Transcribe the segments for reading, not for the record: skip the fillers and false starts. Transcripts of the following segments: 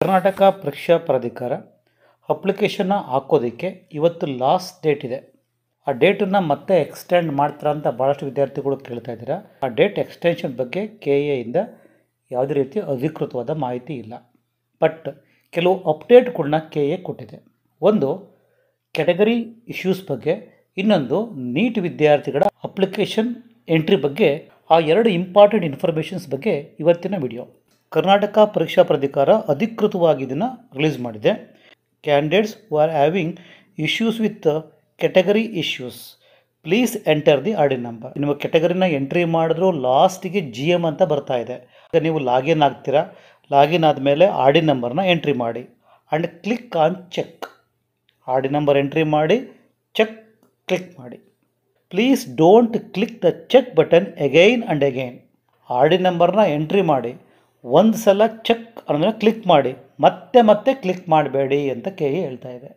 ಕರ್ನಾಟಕ ಪರೀಕ್ಷಾ ಪ್ರಾಧಿಕಾರ ಅಪ್ಲಿಕೇಶನ್ನ ಹಾಕೋದಕ್ಕೆ ಇವತ್ತು ಲಾಸ್ಟ್ ಡೇಟ್ ಇದೆ. ಆ ಡೇಟನ್ನು ಮತ್ತೆ ಎಕ್ಸ್ಟೆಂಡ್ ಮಾಡ್ತಾರಾ ಅಂತ ಭಾಳಷ್ಟು ವಿದ್ಯಾರ್ಥಿಗಳು ಕೇಳ್ತಾ ಇದ್ದೀರಾ. ಆ ಡೇಟ್ ಎಕ್ಸ್ಟೆನ್ಷನ್ ಬಗ್ಗೆ KA ಯಾವುದೇ ರೀತಿ ಅಧಿಕೃತವಾದ ಮಾಹಿತಿ ಇಲ್ಲ. ಬಟ್ ಕೆಲವು ಅಪ್ಡೇಟ್ಗಳನ್ನ KA ಕೊಟ್ಟಿದೆ. ಒಂದು ಕ್ಯಾಟಗರಿ ಇಶ್ಯೂಸ್ ಬಗ್ಗೆ, ಇನ್ನೊಂದು ನೀಟ್ ವಿದ್ಯಾರ್ಥಿಗಳ ಅಪ್ಲಿಕೇಶನ್ ಎಂಟ್ರಿ ಬಗ್ಗೆ. ಆ ಎರಡು ಇಂಪಾರ್ಟೆಂಟ್ ಇನ್ಫಾರ್ಮೇಷನ್ಸ್ ಬಗ್ಗೆ ಇವತ್ತಿನ ವಿಡಿಯೋ. ಕರ್ನಾಟಕ ಪರೀಕ್ಷಾ ಪ್ರಾಧಿಕಾರ ಅಧಿಕೃತವಾಗಿ ಇದನ್ನು ರಿಲೀಸ್ ಮಾಡಿದೆ. Candidates who are having issues with category issues please enter the RD number. ನಿಮ್ಮ ಕ್ಯಾಟಗರಿನ ಎಂಟ್ರಿ ಮಾಡಿದ್ರು ಲಾಸ್ಟಿಗೆ GM ಅಂತ ಬರ್ತಾ ಇದೆ. ಈಗ ನೀವು ಲಾಗಿನ್ ಆಗ್ತೀರಾ. ಲಾಗಿನ್ ಆದಮೇಲೆ ಆರ್ಡಿ ನಂಬರ್ನ ಎಂಟ್ರಿ ಮಾಡಿ and click on check. RD number entry ಮಾಡಿ ಚೆಕ್ ಕ್ಲಿಕ್ ಮಾಡಿ. Please don't click the check button again and again. RD ನಂಬರ್ನ ಎಂಟ್ರಿ ಮಾಡಿ ಒಂದು ಸಲ ಚೆಕ್ ಅಂದರೆ ಕ್ಲಿಕ್ ಮಾಡಿ, ಮತ್ತೆ ಮತ್ತೆ ಕ್ಲಿಕ್ ಮಾಡಬೇಡಿ ಅಂತ KA ಹೇಳ್ತಾ ಇದೆ.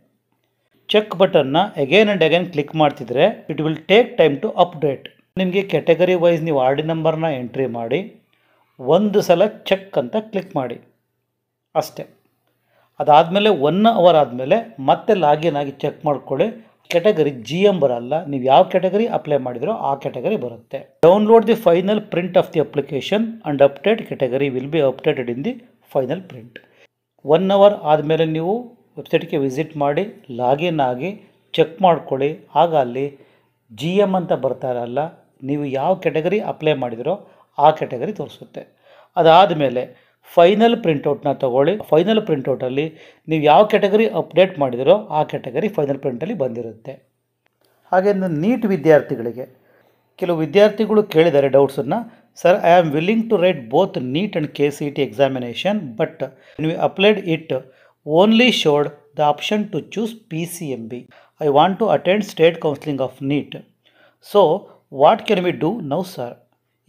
ಚೆಕ್ ಬಟನ್ನ ಅಗೈನ್ ಆ್ಯಂಡ್ ಅಗೈನ್ ಕ್ಲಿಕ್ ಮಾಡ್ತಿದ್ರೆ it will take time to update. ನಿಮಗೆ ಕ್ಯಾಟಗರಿ ವೈಸ್ ನೀವು ಆರ್ಡಿ ನಂಬರ್ನ ಎಂಟ್ರಿ ಮಾಡಿ ಒಂದು ಸಲ ಚೆಕ್ ಅಂತ ಕ್ಲಿಕ್ ಮಾಡಿ ಅಷ್ಟೇ. ಅದಾದಮೇಲೆ 1 ಅವರ್ ಆದಮೇಲೆ ಮತ್ತೆ ಲಾಗಿನ್ ಆಗಿ ಚೆಕ್ ಮಾಡ್ಕೊಳ್ಳಿ. ಕ್ಯಾಟಗರಿ GM ಬರಲ್ಲ. ನೀವು ಯಾವ ಕ್ಯಾಟಗರಿ ಅಪ್ಲೈ ಮಾಡಿದ್ರೋ ಆ ಕ್ಯಾಟಗರಿ ಬರುತ್ತೆ. Download the final print of the application and update category will be updated in the final print. 1 hour ಆದಮೇಲೆ ನೀವು ವೆಬ್ಸೈಟ್ಗೆ ವಿಸಿಟ್ ಮಾಡಿ ಲಾಗಿನ್ ಆಗಿ ಚೆಕ್ ಮಾಡ್ಕೊಳ್ಳಿ. ಆಗ ಅಲ್ಲಿ GM ಅಂತ ಬರ್ತಾ ಇರಲ್ಲ, ನೀವು ಯಾವ ಕ್ಯಾಟಗರಿ ಅಪ್ಲೈ ಮಾಡಿದಿರೋ ಆ ಕ್ಯಾಟಗರಿ ತೋರಿಸುತ್ತೆ. ಅದಾದಮೇಲೆ ಫೈನಲ್ ಪ್ರಿಂಟೌಟ್ನ ತೊಗೊಳ್ಳಿ. ಫೈನಲ್ ಪ್ರಿಂಟೌಟಲ್ಲಿ ನೀವು ಯಾವ ಕ್ಯಾಟಗರಿ ಅಪ್ಡೇಟ್ ಮಾಡಿದಿರೋ ಆ ಕ್ಯಾಟಗರಿ ಫೈನಲ್ ಪ್ರಿಂಟಲ್ಲಿ ಬಂದಿರುತ್ತೆ. ಹಾಗೆ ನೀಟ್ ವಿದ್ಯಾರ್ಥಿಗಳಿಗೆ ಕೆಲವು ವಿದ್ಯಾರ್ಥಿಗಳು ಕೇಳಿದ್ದಾರೆ ಡೌಟ್ಸನ್ನು. Sir, I am willing to write both NEET and KCET examination, but we applied it only showed the option to choose PCMB. I want to attend state counselling of NEET. So what can we do now sir?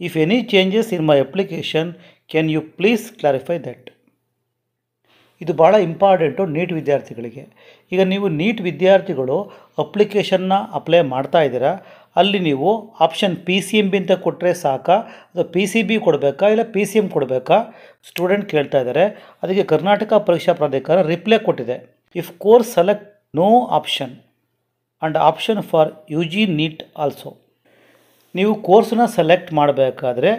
If any changes in my application can you please clarify that? ಇದು ಭಾಳ important neat ವಿದ್ಯಾರ್ಥಿಗಳಿಗೆ. ಈಗ ನೀವು neat ವಿದ್ಯಾರ್ಥಿಗಳು ಅಪ್ಲಿಕೇಶನ್ನ apply ಮಾಡ್ತಾ ಇದ್ದೀರಾ. ಅಲ್ಲಿ ನೀವು ಆಪ್ಷನ್ PCMB ಅಂತ ಕೊಟ್ಟರೆ ಸಾಕಾ, ಅದು PCB ಕೊಡಬೇಕಾ ಇಲ್ಲ PCM ಕೊಡಬೇಕಾ? ಸ್ಟೂಡೆಂಟ್ ಕೇಳ್ತಾ ಇದ್ದಾರೆ. ಅದಕ್ಕೆ ಕರ್ನಾಟಕ ಪರೀಕ್ಷಾ ಪ್ರಾಧಿಕಾರ ರಿಪ್ಲೈ ಕೊಟ್ಟಿದೆ. If course select no option and option for UG NEET also. ನೀವು ಕೋರ್ಸನ್ನ ಸೆಲೆಕ್ಟ್ ಮಾಡಬೇಕಾದ್ರೆ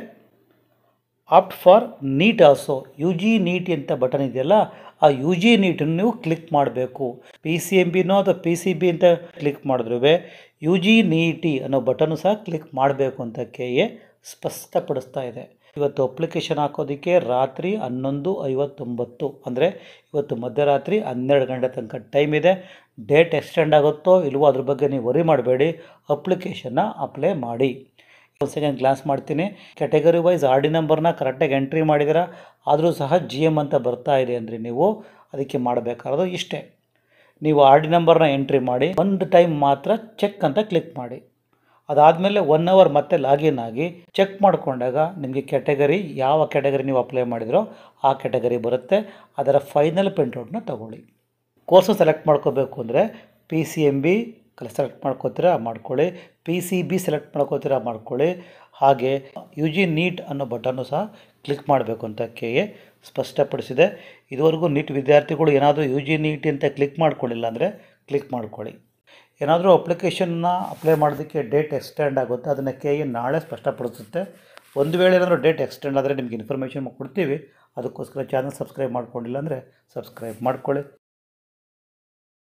opt for NEET also UG NEET ಅಂತ ಬಟನ್ ಇದೆಯಲ್ಲ, ಆ UG ನೀಟನ್ನು ನೀವು ಕ್ಲಿಕ್ ಮಾಡಬೇಕು. PCMBನೋ ಅಥವಾ PCB ಅಂತ ಕ್ಲಿಕ್ ಮಾಡಿದ್ರೂ UG ನೀಟಿ ಅನ್ನೋ ಬಟನ್ನು ಸಹ ಕ್ಲಿಕ್ ಮಾಡಬೇಕು ಅಂತ KA ಸ್ಪಷ್ಟಪಡಿಸ್ತಾ ಇದೆ. ಇವತ್ತು ಅಪ್ಲಿಕೇಶನ್ ಹಾಕೋದಕ್ಕೆ ರಾತ್ರಿ 11:59 ಅಂದರೆ ಇವತ್ತು ಮಧ್ಯರಾತ್ರಿ 12 ಗಂಟೆ ತನಕ ಟೈಮ್ ಇದೆ. ಡೇಟ್ ಎಕ್ಸ್ಟೆಂಡ್ ಆಗುತ್ತೋ ಇಲ್ವೋ ಅದ್ರ ಬಗ್ಗೆ ನೀವು ವರಿ ಮಾಡಬೇಡಿ. ಅಪ್ಲಿಕೇಶನ್ನ ಅಪ್ಲೈ ಮಾಡಿ. ಒಂದು ಸೆಕೆಂಡ್ ಗ್ಲಾನ್ಸ್ ಮಾಡ್ತೀನಿ. ಕ್ಯಾಟಗರಿ ವೈಸ್ ಆರ್ಡಿ ನಂಬರ್ನ ಕರೆಕ್ಟಾಗಿ ಎಂಟ್ರಿ ಮಾಡಿದ್ದೀರಾ, ಆದರೂ ಸಹ GM ಅಂತ ಬರ್ತಾ ಇದೆ ಅಂದರೆ ನೀವು ಅದಕ್ಕೆ ಮಾಡಬೇಕಾಗೋದು ಇಷ್ಟೇ. ನೀವು ಆರ್ಡಿ ನಂಬರ್ನ ಎಂಟ್ರಿ ಮಾಡಿ ಒಂದು ಟೈಮ್ ಮಾತ್ರ ಚೆಕ್ ಅಂತ ಕ್ಲಿಕ್ ಮಾಡಿ. ಅದಾದಮೇಲೆ 1 ಅವರ್ ಮತ್ತೆ ಲಾಗಿನ್ ಆಗಿ ಚೆಕ್ ಮಾಡಿಕೊಂಡಾಗ ನಿಮಗೆ ಕ್ಯಾಟಗರಿ ಯಾವ ಕ್ಯಾಟಗರಿ ನೀವು ಅಪ್ಲೈ ಮಾಡಿದಿರೋ ಆ ಕ್ಯಾಟಗರಿ ಬರುತ್ತೆ. ಅದರ ಫೈನಲ್ ಪ್ರಿಂಟೌಟ್ನ ತೊಗೊಳ್ಳಿ. ಕೋರ್ಸು ಸೆಲೆಕ್ಟ್ ಮಾಡ್ಕೋಬೇಕು ಅಂದರೆ PCMB ಸೆಲೆಕ್ಟ್ ಮಾಡ್ಕೋತೀರಾ ಮಾಡ್ಕೊಳ್ಳಿ, PCB ಸೆಲೆಕ್ಟ್ ಮಾಡ್ಕೋತೀರಾ ಮಾಡ್ಕೊಳ್ಳಿ. ಹಾಗೆ UG ನೀಟ್ ಅನ್ನೋ ಬಟನ್ನು ಸಹ ಕ್ಲಿಕ್ ಮಾಡಬೇಕು ಅಂತ KA ಸ್ಪಷ್ಟಪಡಿಸಿದೆ. ಇದುವರೆಗೂ ನೀಟ್ ವಿದ್ಯಾರ್ಥಿಗಳು ಏನಾದರೂ UG ನೀಟ್ ಅಂತ ಕ್ಲಿಕ್ ಮಾಡ್ಕೊಳ್ಳಿಲ್ಲ ಅಂದರೆ ಕ್ಲಿಕ್ ಮಾಡ್ಕೊಳ್ಳಿ. ಏನಾದರೂ ಅಪ್ಲಿಕೇಶನ್ನ ಅಪ್ಲೈ ಮಾಡೋದಕ್ಕೆ ಡೇಟ್ ಎಕ್ಸ್ಟೆಂಡ್ ಆಗುತ್ತೆ, ಅದನ್ನು KA ನಾಳೆ ಸ್ಪಷ್ಟಪಡಿಸುತ್ತೆ. ಒಂದು ವೇಳೆ ಏನಾದರೂ ಡೇಟ್ ಎಕ್ಸ್ಟೆಂಡ್ ಆದರೆ ನಿಮಗೆ ಇನ್ಫಾರ್ಮೇಷನ್ ಕೊಡ್ತೀವಿ. ಅದಕ್ಕೋಸ್ಕರ ಚಾನಲ್ ಸಬ್ಸ್ಕ್ರೈಬ್ ಮಾಡ್ಕೊಂಡಿಲ್ಲ ಅಂದರೆ ಸಬ್ಸ್ಕ್ರೈಬ್ ಮಾಡ್ಕೊಳ್ಳಿ.